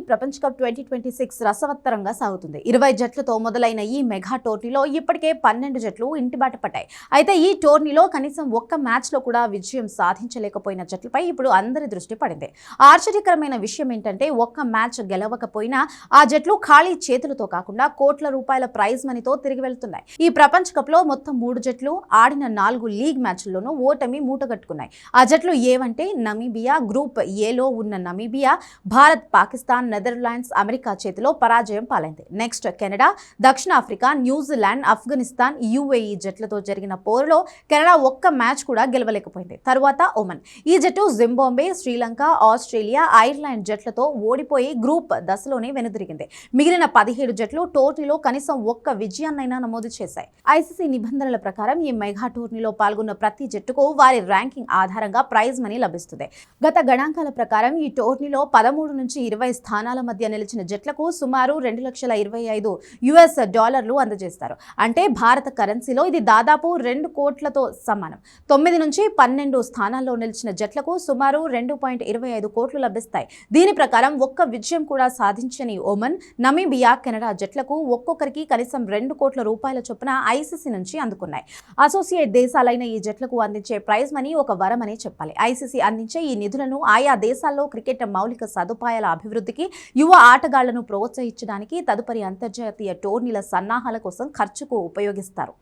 ప్రపంచ కప్ 2026 రసవత్తరంగా సాగుతుంది. 20 జట్లతో మొదలైన ఈ మెగా టోర్నీలో ఇప్పటికే 12 జట్లు ఇంటిబాట పట్టాయి. అయితే ఈ టోర్నీలో కనీసం ఒక్క మ్యాచ్లో కూడా విజయం సాధించలేకపోయిన జట్లపై ఇప్పుడు అందరి దృష్టి పడింది. ఆశ్చర్యకరమైన విషయం ఏంటంటే ఒక్క మ్యాచ్ గెలవకపోయినా ఆ జట్లు ఖాళీ చేతులతో కాకుండా కోట్ల రూపాయల ప్రైజ్ మనీతో తిరిగి వెళ్తున్నాయి. ఈ ప్రపంచ కప్ లో మొత్తం 3 జట్లు ఆడిన 4 లీగ్ మ్యాచ్ల్లోనూ ఓటమి మూటగట్టుకున్నాయి. ఆ జట్లు ఏవంటే నమీబియా, గ్రూప్ ఏలో ఉన్న Namibia, Bharat, Pakistan, Netherlands, America చేతిలో పరాజయం పాలైంది. నెక్స్ట్ కెనడా, దక్షిణాఫ్రికా, న్యూజిలాండ్, ఆఫ్ఘనిస్తాన్, యుఏఈ జట్లతో జరిగిన పోరులో కెనడా ఒక్క మ్యాచ్ కూడా గెలవలేకపోయింది. తరువాత ఒమన్. ఈ జట్టు జింబాబ్వే, శ్రీలంక, ఆస్ట్రేలియా, ఐర్లాండ్ జట్లతో ఓడిపోయి గ్రూప్ దశలోనే వెనుదిరిగింది. మిగిలిన 17 జట్లు టోర్నీలో కనీసం ఒక్క విజయాన్నైనా నమోదు చేశాయి. ఐసీసీ నిబంధనల ప్రకారం ఈ మెగా టోర్నీలో పాల్గొన్న ప్రతి జట్టుకు వారి ర్యాంకింగ్ ఆధారంగా ప్రైజ్ మనీ లభిస్తుంది. గత గణాంకాల ప్రకారం ఈ టోర్నీలో 13 నుంచి 20 స్థానాల మధ్య నిలిచిన జట్లకు సుమారు $2,25,000 అందజేస్తారు. అంటే భారత కరెన్సీలో ఇది దాదాపు 2 కోట్లతో సమానం. 9 నుంచి 12 స్థానాల్లో నిలిచిన జట్లకు సుమారు 2.25 కోట్లు లభిస్తాయి. దీని ప్రకారం ఒక్క విజయం కూడా సాధించని ఒమన్, నమీబియా, కెనడా జట్లకు ఒక్కొక్కరికి కనీసం 2 కోట్ల రూపాయల చొప్పున ఐసీసీ నుంచి అందుకున్నాయి. అసోసియేట్ దేశాలైన ఈ జట్లకు అందించే ప్రైజ్ మనీ ఒక వరమనే చెప్పాలి. ఐసీసీ అందించే ఈ నిధులను ఆయా దేశాల్లో క్రికెట్ మౌలిక సదుపాయాల అభివృద్ధికి, యువ ఆటగాళ్లను ప్రోత్సహించడానికి, తదుపరి అంతర్జాతీయ టోర్నీల సన్నాహాల కోసం ఖర్చుకు ఉపయోగిస్తారు.